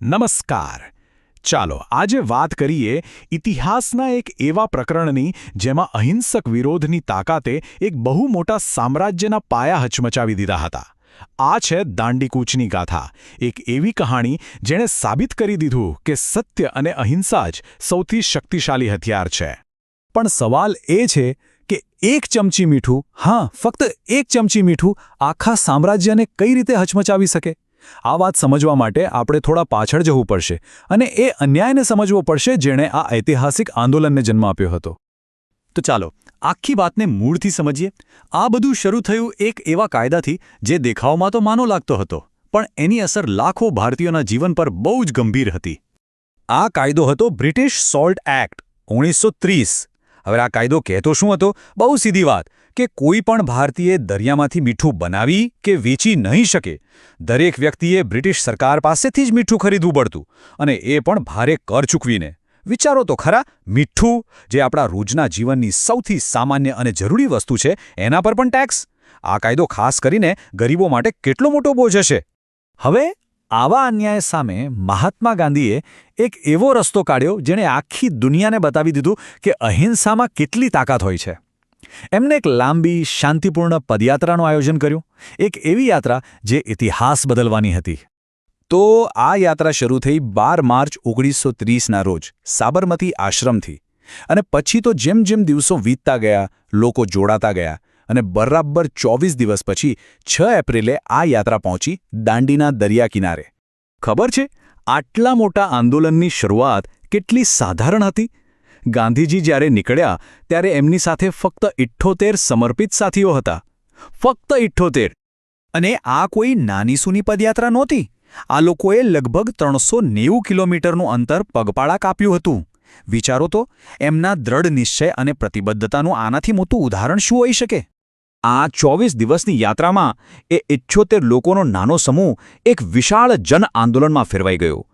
નમસ્કાર. ચાલો આજે વાત કરીએ ઇતિહાસના એક એવા પ્રકરણની જેમાં અહિંસક વિરોધની તાકાતે એક બહુ મોટા સામ્રાજ્યના પાયા હચમચાવી દીધા હતા. આ છે દાંડીકૂચની ગાથા, એક એવી કહાણી જેણે સાબિત કરી દીધું કે સત્ય અને અહિંસા જ સૌથી શક્તિશાળી હથિયાર છે. પણ સવાલ એ છે કે એક ચમચી મીઠું, ફક્ત એક ચમચી મીઠું આખા સામ્રાજ્યને કઈ રીતે હચમચાવી શકે? આ વાત સમજવા માટે આપણે થોડા પાછળ જવું પડશે અને એ અન્યાયને સમજવો પડશે જેણે આ ઐતિહાસિક આંદોલનને જન્મ આપ્યો હતો. તો ચાલો આખી વાતને મૂળથી સમજીએ. આ બધું શરૂ થયું એક એવા કાયદાથી જે દેખાવમાં તો માનો લાગતો હતો, પણ એની અસર લાખો ભારતીયોના જીવન પર બહુ જ ગંભીર હતી. આ કાયદો હતો બ્રિટિશ સોલ્ટ એક્ટ 1930. હવે આ કાયદો કહેતો શું હતો? બહુ સીધી વાત કે કોઈ પણ ભારતીય દરિયામાંથી મીઠું બનાવી કે વેચી નહીં શકે. દરેક વ્યક્તિએ બ્રિટિશ સરકાર પાસેથી જ મીઠું ખરીદવું પડતું, અને એ પણ ભારે કર ચૂકવીને. વિચારો તો ખરા, મીઠું જે આપણા રોજના જીવનની સૌથી સામાન્ય અને જરૂરી વસ્તુ છે, એના પર પણ ટેક્સ. આ કાયદો ખાસ કરીને ગરીબો માટે કેટલો મોટો બોજ હશે. હવે આવા અન્યાય સામે મહાત્મા ગાંધીએ એક એવો રસ્તો કાઢ્યો જેણે આખી દુનિયાને બતાવી દીધું કે અહિંસામાં કેટલી તાકાત હોય છે. એમને એક લાંબી, શાંતિપૂર્ણ પદયાત્રાનું આયોજન કર્યું, એક એવી યાત્રા જે ઇતિહાસ બદલવાની હતી. તો આ યાત્રા શરૂ થઈ 12 માર્ચ 1930ના રોજ સાબરમતી આશ્રમથી, અને પછી તો જેમ જેમ દિવસો વીતતા ગયા, લોકો જોડાતા ગયા, અને બરાબર 24 દિવસ પછી 6 એપ્રિલે આ યાત્રા પહોંચી દાંડીના દરિયા કિનારે. ખબર છે, આટલા મોટા આંદોલનની શરૂઆત કેટલી સાધારણ હતી. ગાંધીજી જ્યારે નીકળ્યા ત્યારે એમની સાથે ફક્ત 78 સમર્પિત સાથીઓ હતા. ફક્ત 78. અને આ કોઈ નાની સૂની પદયાત્રા નહોતી. આ લોકોએ લગભગ 390 કિલોમીટરનું અંતર પગપાળા કાપ્યું હતું. વિચારો તો, એમના દ્રઢ નિશ્ચય અને પ્રતિબદ્ધતાનું આનાથી મોટું ઉદાહરણ શું હોઈ શકે? આ 24 દિવસની યાત્રામાં એ 78 લોકોનો નાનો સમૂહ એક વિશાળ જન આંદોલનમાં ફેરવાઈ ગયો.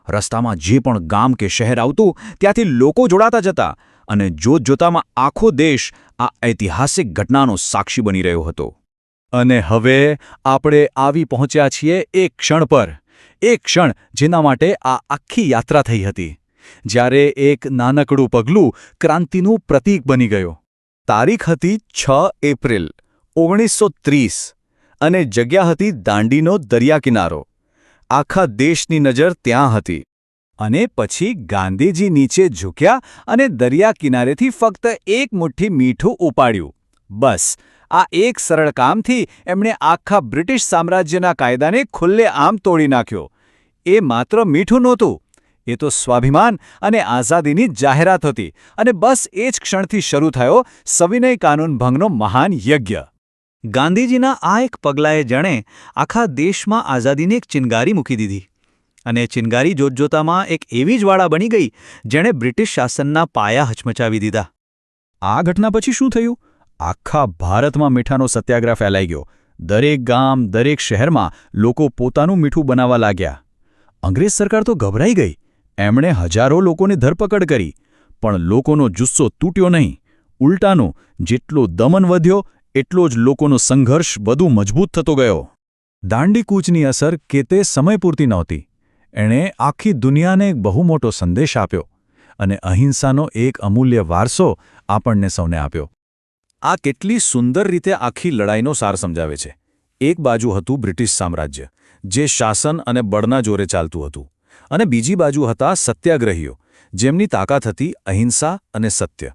રસ્તામાં જે પણ ગામ કે શહેર આવતું ત્યાંથી લોકો જોડાતા જતા, અને જોતજોતામાં આખો દેશ આ ઐતિહાસિક ઘટનાનો સાક્ષી બની રહ્યો હતો. અને હવે આપણે આવી પહોંચ્યા છીએ એક ક્ષણ પર, એક ક્ષણ જેના માટે આ આખી યાત્રા થઈ હતી, જ્યારે એક નાનકડું પગલું ક્રાંતિનું પ્રતીક બની ગયો. તારીખ હતી 6 એપ્રિલ 1930 અને જગ્યા હતી દાંડીનો દરિયા કિનારો. આખા દેશની નજર ત્યાં હતી. અને પછી ગાંધીજી નીચે ઝૂક્યા અને દરિયા કિનારેથી ફક્ત એક મુઠ્ઠી મીઠું ઉપાડ્યું. બસ આ એક સરળ કામથી એમણે આખા બ્રિટિશ સામ્રાજ્યના કાયદાને ખુલ્લેઆમ તોડી નાખ્યો. એ માત્ર મીઠું નહોતું, એ તો સ્વાભિમાન અને આઝાદીની જાહેરાત હતી. અને બસ એ જ ક્ષણથી શરૂ થયો સવિનય કાનૂન ભંગનો મહાન યજ્ઞ. ગાંધીજીના આ એક પગલાંએ જાણે આખા દેશમાં આઝાદીની એક ચિનગારી મૂકી દીધી. અને ચિનગારી જોતજોતામાં એક એવી જ્વાળા બની ગઈ જેણે બ્રિટિશ શાસનના પાયા હચમચાવી દીધા. આ ઘટના પછી શું થયું? આખા ભારતમાં મીઠાનો સત્યાગ્રહ ફેલાઈ ગયો. દરેક ગામ, દરેક શહેરમાં લોકો પોતાનું મીઠું બનાવવા લાગ્યા. અંગ્રેજ સરકાર તો ગભરાઈ ગઈ. એમણે હજારો લોકોની ધરપકડ કરી, પણ લોકોનો જુસ્સો તૂટ્યો નહીં. ઉલટાનું, જેટલો દમન વધ્યો એટલો જ લોકોનો સંઘર્ષ વધુ મજબૂત થતો ગયો. દાંડીકૂચની અસર કે તે સમય પૂરતી નહોતી. એણે આખી દુનિયાને એક બહુ મોટો સંદેશ આપ્યો, અને અહિંસાનો એક અમૂલ્ય વારસો આપણને સૌને આપ્યો. આ કેટલી સુંદર રીતે આખી લડાઈનો સાર સમજાવે છે. એક બાજુ હતું બ્રિટિશ સામ્રાજ્ય, જે શાસન અને બળના જોરે ચાલતું હતું, અને બીજી બાજુ હતા સત્યાગ્રહીઓ, જેમની તાકાત હતી અહિંસા અને સત્ય.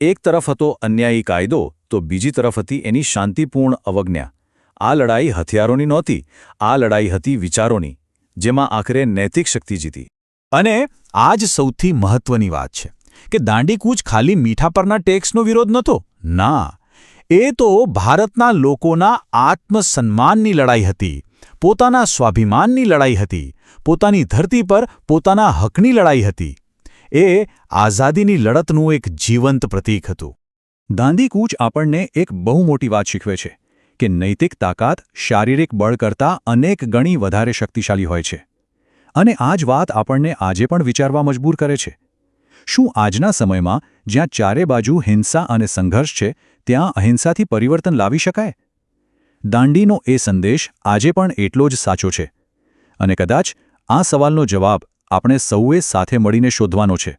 એક તરફ હતો અન્યાયી કાયદો, તો બીજી તરફ હતી એની શાંતિપૂર્ણ અવજ્ઞા. આ લડાઈ હથિયારોની નહોતી, આ લડાઈ હતી વિચારોની, જેમાં આખરે નૈતિક શક્તિ જીતી. અને આ જ સૌથી મહત્વની વાત છે કે દાંડીકૂચ ખાલી મીઠા પરના ટેક્સનો વિરોધ નહોતો. ના, એ તો ભારતના લોકોના આત્મસન્માનની લડાઈ હતી, પોતાના સ્વાભિમાનની લડાઈ હતી, પોતાની ધરતી પર પોતાના હકની લડાઈ હતી. એ આઝાદીની લડતનું એક જીવંત પ્રતીક હતું. દાંડીકૂચ આપણને એક બહુ મોટી વાત શીખવે છે કે નૈતિક તાકાત શારીરિક બળ કરતાં અનેક ગણી વધારે શક્તિશાળી હોય છે. અને આ જ વાત આપણને આજે પણ વિચારવા મજબૂર કરે છે. શું આજના સમયમાં જ્યાં ચારે બાજુ હિંસા અને સંઘર્ષ છે, ત્યાં અહિંસાથી પરિવર્તન લાવી શકાય? દાંડીનો એ સંદેશ આજે પણ એટલો જ સાચો છે. અને કદાચ આ સવાલનો જવાબ આપણે સૌએ સાથે મળીને શોધવાનો છે